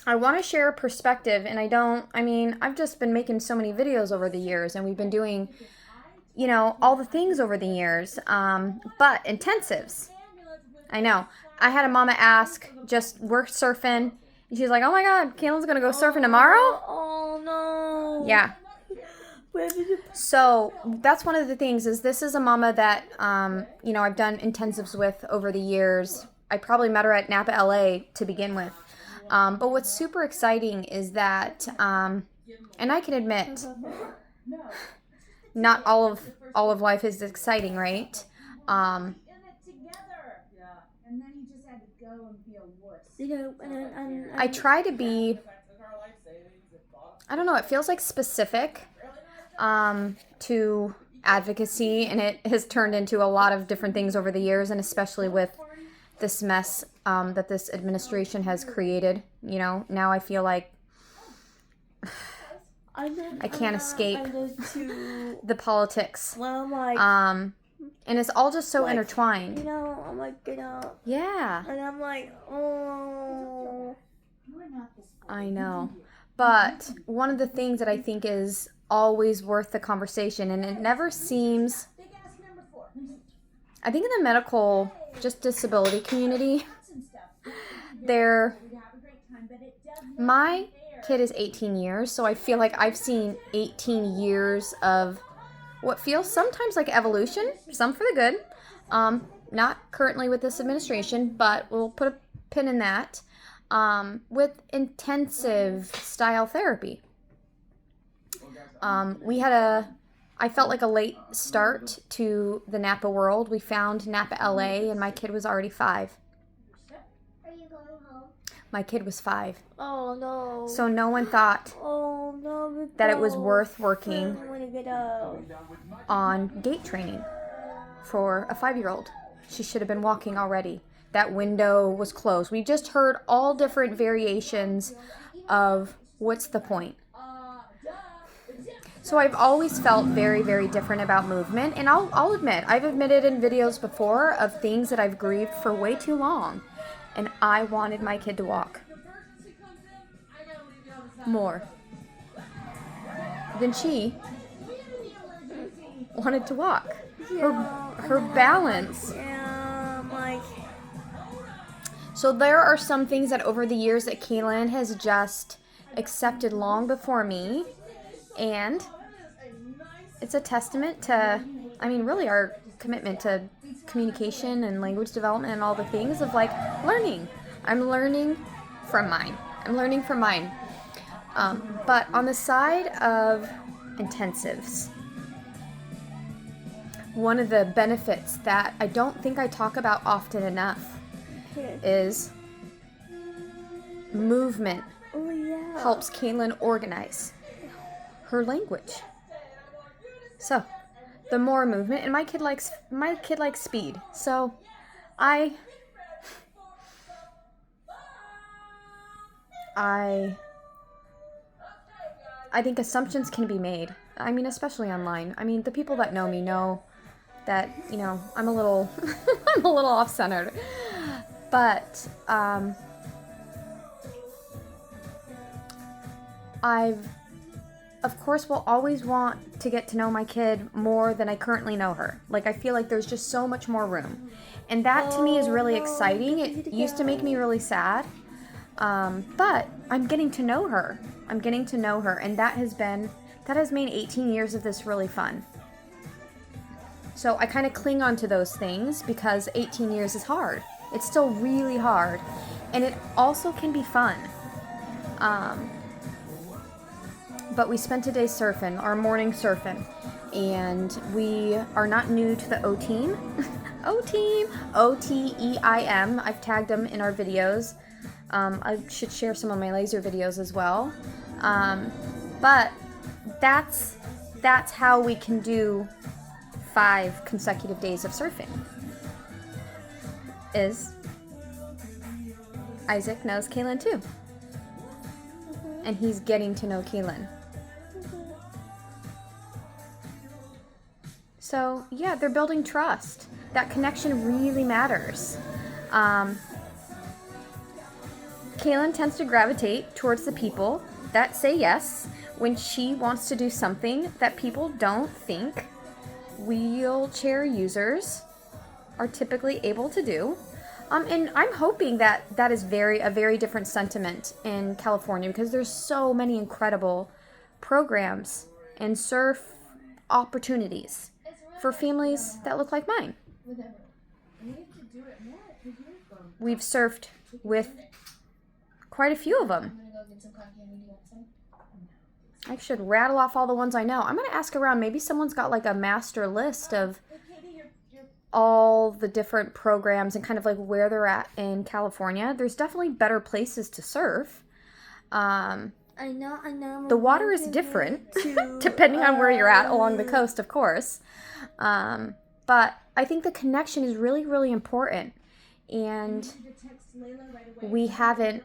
I want to share a perspective, and I mean, I've just been making so many videos over the years, and we've been doing, all the things over the years. But intensives, I know. I had a mama ask, just we're surfing, and she's like, oh my God, Kaylin's going to go surfing tomorrow? Oh no. Yeah. So that's one of the things is this is a mama that, I've done intensives with over the years. I probably met her at Napa, LA to begin with. But what's super exciting is that, and I can admit, not all of life is exciting, right? I try to be, I don't know, it feels like specific to advocacy, and it has turned into a lot of different things over the years, and especially with this mess that this administration has created. Now I feel like I can't escape the politics. Well, I'm like, and it's all just so intertwined. I'm like, Yeah. and I'm like, oh. I know. But one of the things that I think is always worth the conversation, and it never seems, I think in the medical, just disability community, my kid is 18 years, so I feel like I've seen 18 years of what feels sometimes like evolution, some for the good. Not currently with this administration, but we'll put a pin in that. With intensive style therapy. I felt like a late start to the Napa world. We found Napa, LA, and my kid was already 5. Are you going home? My kid was 5. Oh no. So no one thought that it was worth working on gait training for a 5-year-old. She should have been walking already. That window was closed. We just heard all different variations of what's the point. So I've always felt very, very different about movement. And I'll admit, I've admitted in videos before of things that I've grieved for way too long. And I wanted my kid to walk more than she wanted to walk. Her balance. Yeah, I'm like. So there are some things that over the years that Kaylin has just accepted long before me, and it's a testament to, really our commitment to communication and language development and all the things of like learning. I'm learning from mine. But on the side of intensives, one of the benefits that I don't think I talk about often enough is movement helps Kaylin organize her language. So the more movement, and my kid likes speed. So I think assumptions can be made. Especially online. The people that know me know that, I'm a little I'm a little off-centered. But of course, will always want to get to know my kid more than I currently know her. Like, I feel like there's just so much more room. And that to me is really exciting. It used to make me really sad. But I'm getting to know her. And that has made 18 years of this really fun. So I kind of cling on to those things because 18 years is hard. It's still really hard. And it also can be fun. But we spent a day surfing, our morning surfing. And we are not new to the OTEIM. OTEIM. OTEIM. I've tagged them in our videos. I should share some of my laser videos as well. But that's how we can do 5 consecutive days of surfing. Is Isaac knows Kaylin too. And he's getting to know Kaylin. So, yeah, they're building trust. That connection really matters. Kaylin tends to gravitate towards the people that say yes when she wants to do something that people don't think wheelchair users are typically able to do. And I'm hoping that that is a very different sentiment in California, because there's so many incredible programs and surf opportunities for families that look like mine. We've surfed with quite a few of them. I should rattle off all the ones I know. I'm going to ask around. Maybe someone's got like a master list of all the different programs and kind of like where they're at in California. There's definitely better places to surf. I know. The water is different depending on where you're at along the coast, of course. But I think the connection is really, really important. And we haven't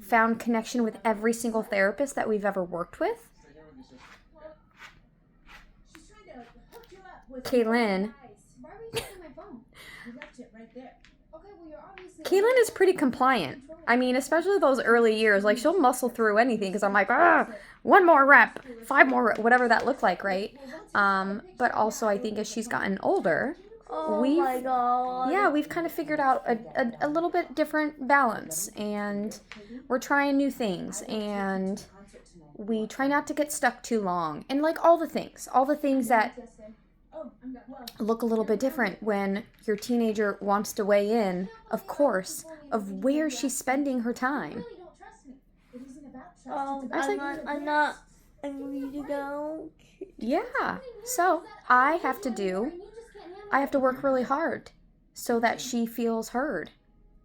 found connection with every single therapist that we've ever worked with. Kaylin. Kaylin is pretty compliant. I mean, especially those early years. Like, she'll muscle through anything because I'm like, one more rep, 5 more rep, whatever that looked like, right? But also, I think as she's gotten older, my God. we've kind of figured out a little bit different balance, and we're trying new things, and we try not to get stuck too long, and like all the things that look a little bit different when your teenager wants to weigh in, of course, of where she's spending her time. I'm ready to go. Yeah, so I have to work really hard so that she feels heard.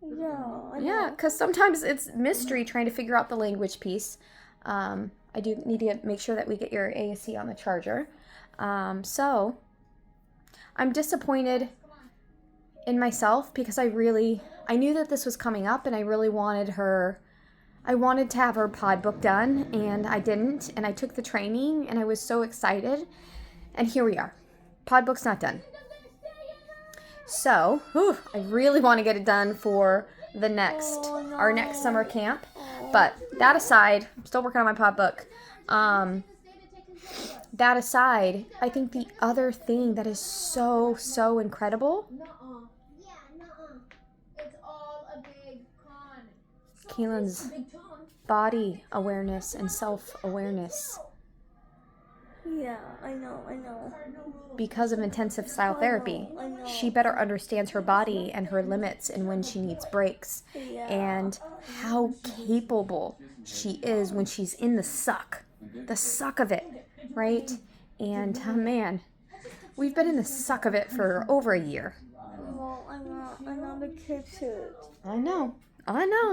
Yeah, because sometimes it's mystery trying to figure out the language piece. I do need to make sure that we get your ASC on the charger. So I'm disappointed in myself because I knew that this was coming up, and I really wanted to have her pod book done, and I didn't, and I took the training, and I was so excited, and here we are. Pod book's not done. So, I really want to get it done for our next summer camp, but that aside, I'm still working on my pod book. That aside, I think the other thing that is so, so incredible, Keelan's body awareness and self-awareness. Yeah, I know. Because of intensive style therapy, she better understands her body and her limits and when she needs breaks, and how capable she is when she's in the suck of it, right? And man, we've been in the suck of it for over a year. Well, I'm not the kid too. I know,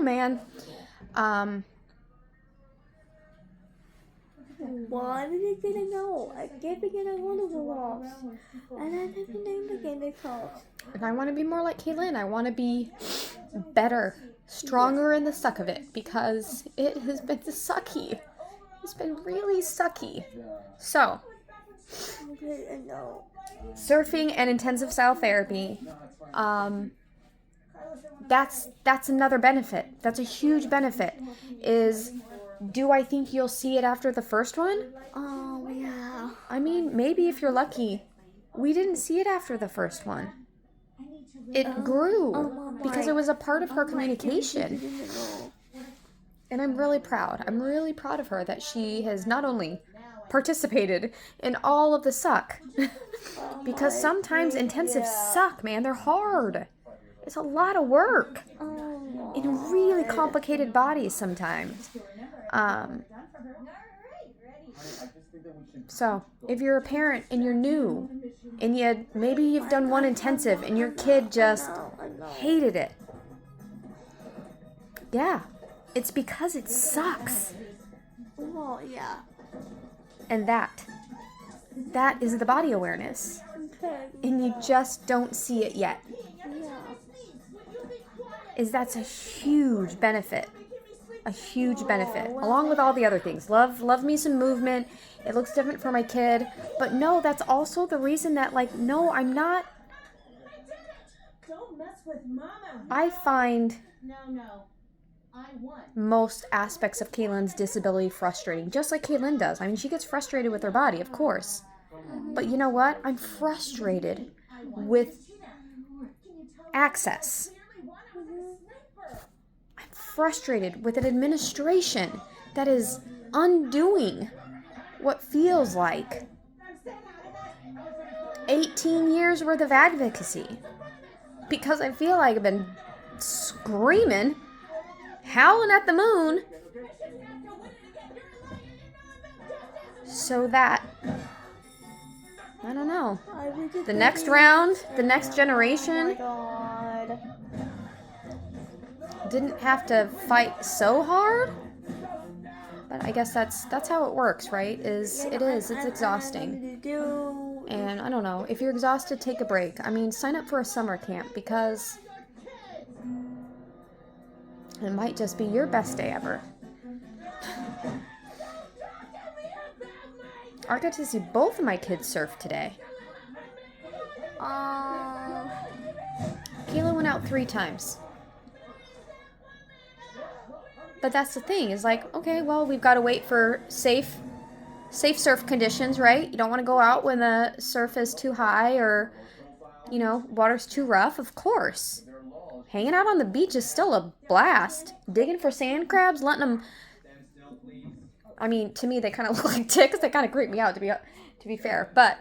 man. Why did it didn't go? I kept getting a wonderful loss. And I never named the game because. And I want to be more like Kaylin. I want to be better, stronger in the suck of it, because it has been sucky. It's been really sucky. So, Okay, I know. surfing and intensive style therapy, that's another benefit. That's a huge benefit. Do I think you'll see it after the first one? Oh, yeah. I mean, maybe if you're lucky. We didn't see it after the first one. It grew because it was a part of her communication. And I'm really proud. I'm really proud of her that she has not only participated in all of the suck, because sometimes intensives suck, man. They're hard. It's a lot of work in really complicated bodies sometimes. So if you're a parent and you're new and maybe you've done one intensive and your kid just hated it, yeah, it's because it sucks. Oh, yeah. And that is the body awareness, Okay. and you just don't see it yet. Yeah. That's a huge benefit. A huge benefit, along with all the other things. Love me some movement. It looks different for my kid. But no, that's also the reason that, like, no, I'm not. Don't mess with Mama. I find No. most aspects of Kaylin's disability frustrating, just like Kaylin does. I mean, she gets frustrated with her body, of course. But you know what? I'm frustrated with access. I'm frustrated with an administration that is undoing what feels like 18 years worth of advocacy. Because I feel like I've been screaming, howling at the moon, so that, I don't know, the next round, the next generation didn't have to fight so hard. But I guess that's how it works, right? It's exhausting. And I don't know, if you're exhausted, take a break. I mean, sign up for a summer camp, because it might just be your best day ever. I got to see both of my kids surf today. Kayla went out 3 times. But that's the thing, is like, okay, well, we've got to wait for safe surf conditions, right? You don't want to go out when the surf is too high or, you know, water's too rough, of course. Hanging out on the beach is still a blast. Digging for sand crabs, letting them, I mean, to me, they kind of look like ticks. They kind of creep me out, to be fair. But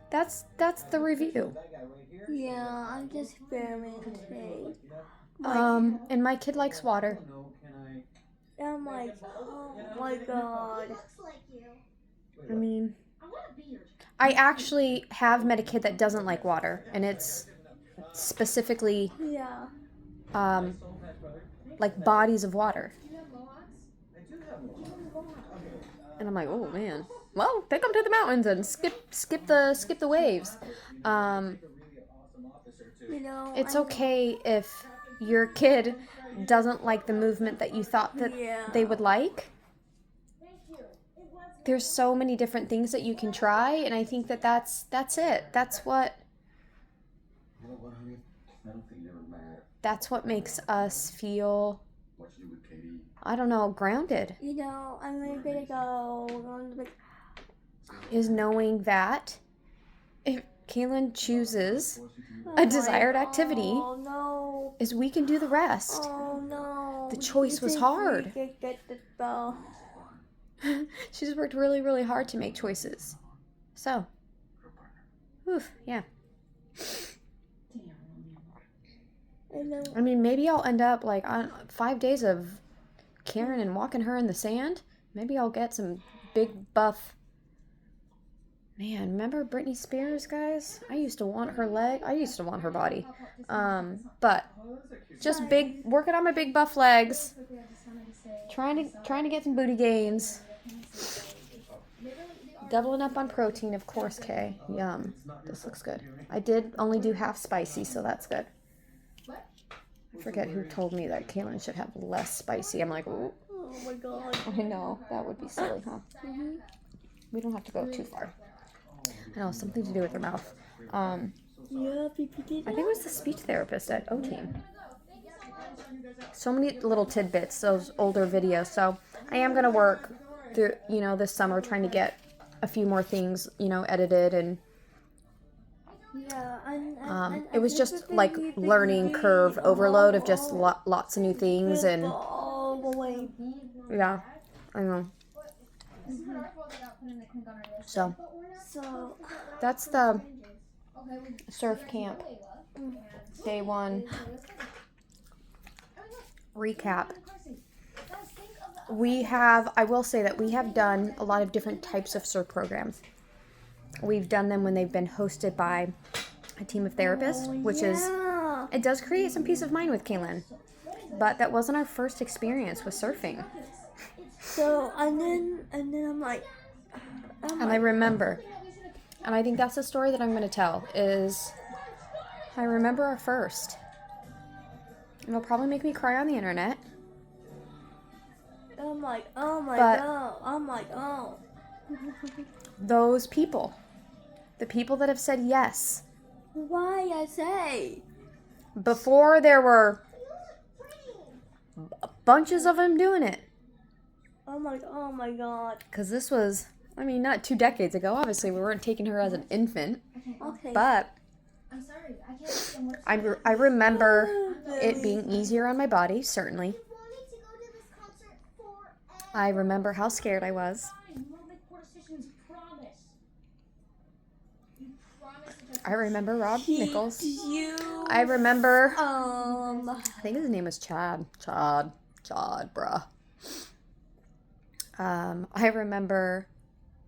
that's the review. Yeah, I'm just experimenting. And my kid likes water. I'm like, oh my god. I mean, I actually have met a kid that doesn't like water, and it's specifically Yeah. like bodies of water. And I'm like, oh man. Well, take them to the mountains and skip the waves. You know, It's okay if your kid doesn't like the movement that you thought that they would like. There's so many different things that you can try, and I think that's it. That's what makes us feel, I don't know, grounded. You know, I'm gonna go. Is knowing that if Kaylin chooses a desired activity, is we can do the rest. Oh no. The choice was hard. She's worked really, really hard to make choices. So, yeah. I mean, maybe I'll end up like on 5 days of Karen and walking her in the sand. Maybe I'll get some big buff. Man, remember Britney Spears, guys? I used to want her leg. I used to want her body. But just working on my big buff legs. Trying to get some booty gains. Doubling up on protein, of course, Kay. Yum. This looks good. I did only do half spicy, so that's good. I forget who told me that Kaylin should have less spicy. I'm like, ooh. Oh my god. I know, that would be silly, huh? Mm-hmm. We don't have to go too far. I know, something to do with her mouth. Yeah, I think it was the speech therapist at OTEIM. So many little tidbits, those older videos. So I am going to work through, this summer trying to get a few more things, edited. And it was just like learning curve overload of just lots of new things. And yeah, I know. So that's the surf camp day 1 recap. I will say that we have done a lot of different types of surf programs. We've done them when they've been hosted by a team of therapists, it does create some peace of mind with Kaylin. But that wasn't our first experience with surfing. So, and then I'm like... And I remember, and I think that's the story that I'm going to tell, is I remember our first. It'll probably make me cry on the internet. I'm like, oh my god. I'm like, oh. Those people. The people that have said yes. Why I say? Before there were bunches of them doing it. Oh my god. Because this was, I mean, not 2 decades ago. Obviously, we weren't taking her as an infant. Okay. But I'm sorry, I can't see them. I remember it being easier on my body, certainly. You wanted to go to this concert forever. I remember how scared I was. Fine, we'll make poor decisions, promise. You promise that I remember Rob Nichols. You. I remember, I I think his name was Chad, bruh. I remember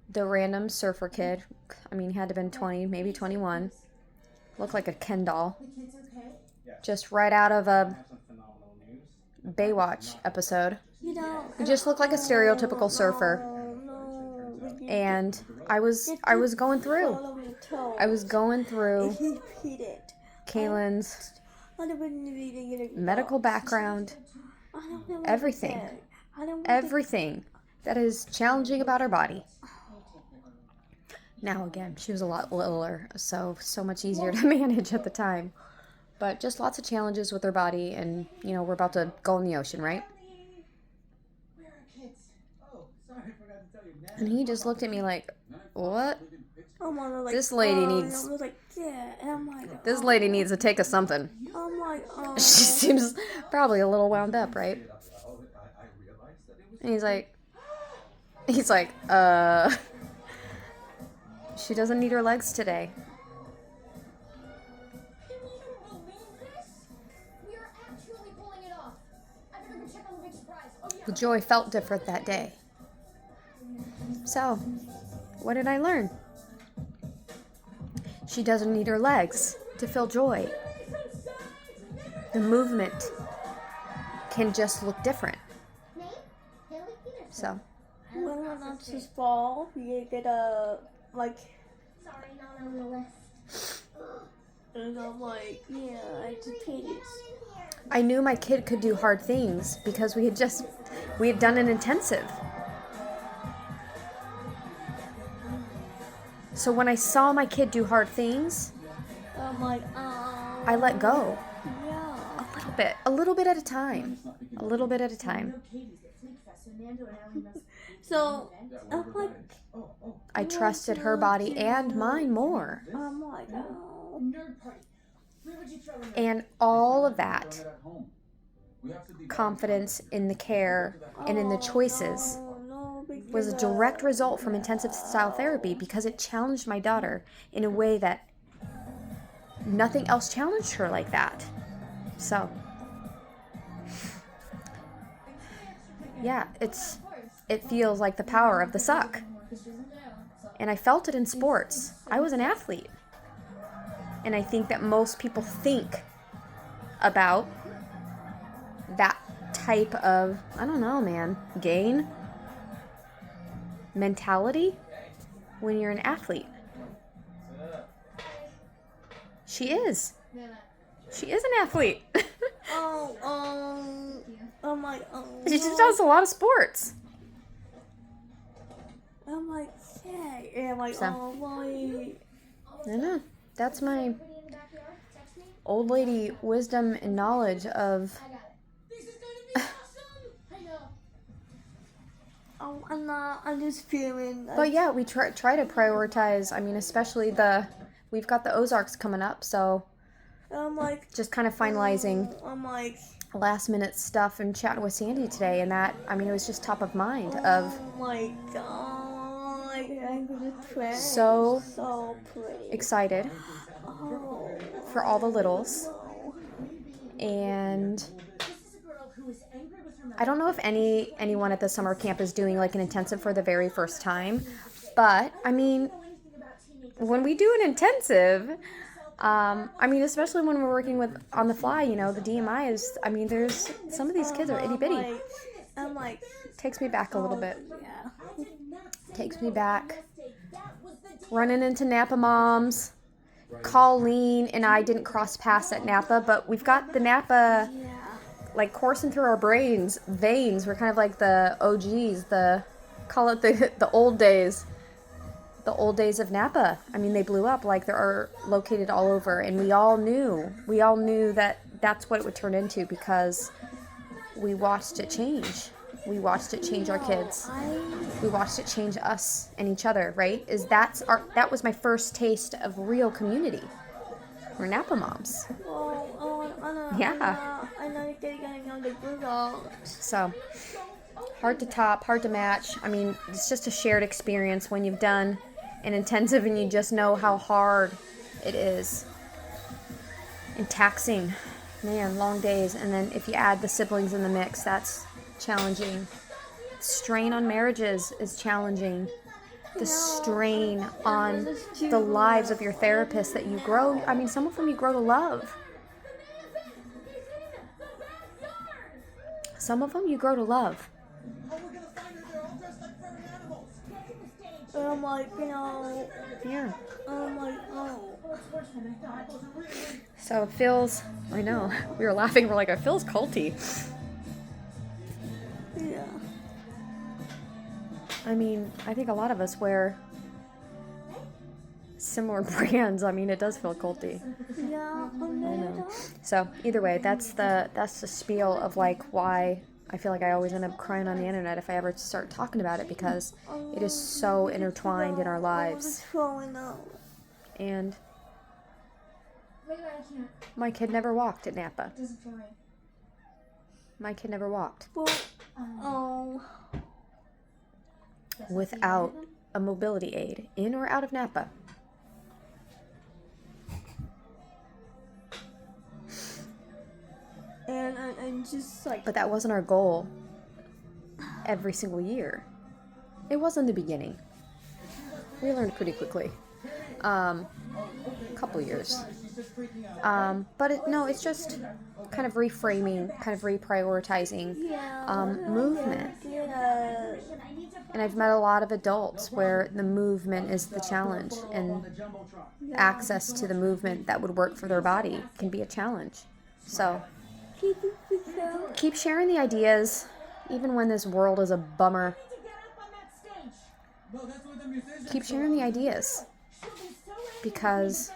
the random surfer kid. I mean, he had to have been 20, maybe 21. Looked like a Ken doll. the kids okay? Just right out of a Baywatch episode. You know. He just looked like a stereotypical surfer. No. And I was going through. Follow me, too. I was going through Repeat it. Kaylin's I don't want to read it. medical background, I don't know what everything. to say. I don't want everything that is challenging about her body. Now again, she was a lot littler, so much easier to manage at the time. But just lots of challenges with her body, and you know, we're about to go in the ocean, right? Where are kids? Oh, sorry, I forgot to tell you. And he just looked at me like, what? I'm on, like, This lady oh, needs- and I was like, yeah, and I'm like, This lady needs to take us something. I'm like, oh. She seems probably a little wound up, right? I realized that it was. And he's like, she doesn't need her legs today. Can you believe this? We are actually pulling it off. I better go check on the big surprise. Oh yeah. The joy felt different that day. So, what did I learn? She doesn't need her legs to feel joy. The movement can just look different. Name? Haley Peterson. So, When we're not to fall, we get a, like, Sorry, not on the list. and I'm like, yeah, I did titties. I knew my kid could do hard things because we had done an intensive. So when I saw my kid do hard things, I'm like, oh. I let go. Yeah. A little bit at a time. A little bit at a time. So, I'm like, I trusted her body and mine more. I'm like, oh. Nerd party. Where would you throw them? And all of that At home. We have to be confidence in the care and in the choices No, was a direct result from intensive style therapy because it challenged my daughter in a way that nothing else challenged her like that. So, yeah, it feels like the power of the suck. And I felt it in sports. I was an athlete. And I think that most people think about that type of, I don't know, man, gain mentality when you're an athlete. She is. She is an athlete. I'm like, oh. She just does a lot of sports. I'm like, yeah. And I'm like, So. oh, my. I know. That's my Anybody in the backyard? Text me. old lady wisdom and knowledge of, I got it. This is gonna be awesome. I know. Oh, I'm not. I'm just feeling. but yeah, we try to prioritize. I mean, especially we've got the Ozarks coming up, so I'm like, just kind of finalizing I'm like, last minute stuff and chatting with Sandy today, and that, I mean, it was just top of mind of oh my god, I'm gonna try. So pretty. excited Oh, for all the littles. And This is a girl who is angry with her mother. I don't know if anyone at the summer camp is doing like an intensive for the very first time, but I mean, when we do an intensive, I mean, especially when we're working with on the fly, you know, the DMI is, I mean, there's some of these kids are itty bitty. I'm like, Takes me back a little bit. yeah. Takes me back. Running into Napa moms. Colleen and I didn't cross paths at Napa, but we've got the Napa Yeah. like coursing through our veins. We're kind of like the OGs, call it the old days. The old days of Napa. I mean, they blew up like they're located all over, and we all knew that that's what it would turn into because we watched it change. We watched it change our kids. We watched it change us and each other, right? That was my first taste of real community. We're Napa moms. Yeah. I know you're getting on the Google. So, hard to top, hard to match. I mean, it's just a shared experience when you've done an intensive and you just know how hard it is. And taxing. Man, long days. And then if you add the siblings in the mix, that's challenging. Strain on marriages is challenging. The strain on the lives of your therapists that you grow. I mean, some of them you grow to love. Some of them you grow to love. Oh, we're gonna find her. They're all dressed like furry animals. Get to the stage. And I'm like, Yeah. I'm like, oh. Oh, it's worse than I thought. Those are really. So it feels, I know, we were laughing, we're like, it feels culty. Yeah. I mean, I think a lot of us wear similar brands. I mean, it does feel culty. Yeah, I know. So either way, that's the spiel of like why I feel like I always end up crying on the internet if I ever start talking about it, because it is so intertwined in our lives. And Wait, I can't. my kid never walked at Napa. It doesn't feel right. My kid never walked Oh. without a mobility aid, in or out of Napa. And I'm just like, But that wasn't our goal every single year. It was in the beginning. We learned pretty quickly. A couple years. But it's just kind of reframing, kind of reprioritizing movement. And I've met a lot of adults where the movement is the challenge, and access to the movement that would work for their body can be a challenge. So keep sharing the ideas, even when this world is a bummer. Keep sharing the ideas, because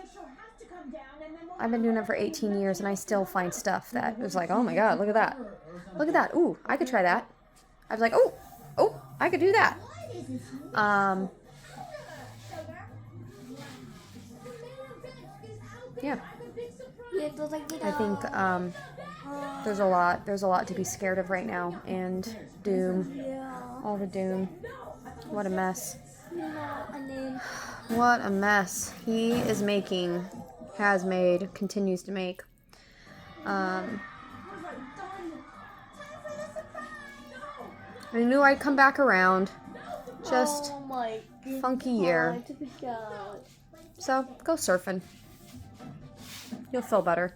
I've been doing it for 18 years and I still find stuff that is like, oh my god, look at that. Look at that. Ooh, I could try that. I was like, oh, I could do that. Yeah. I think there's a lot to be scared of right now, and doom, all the doom. What a mess. What a mess he is making, has made, continues to make. I knew I'd come back around. Just funky year. So go surfing. You'll feel better.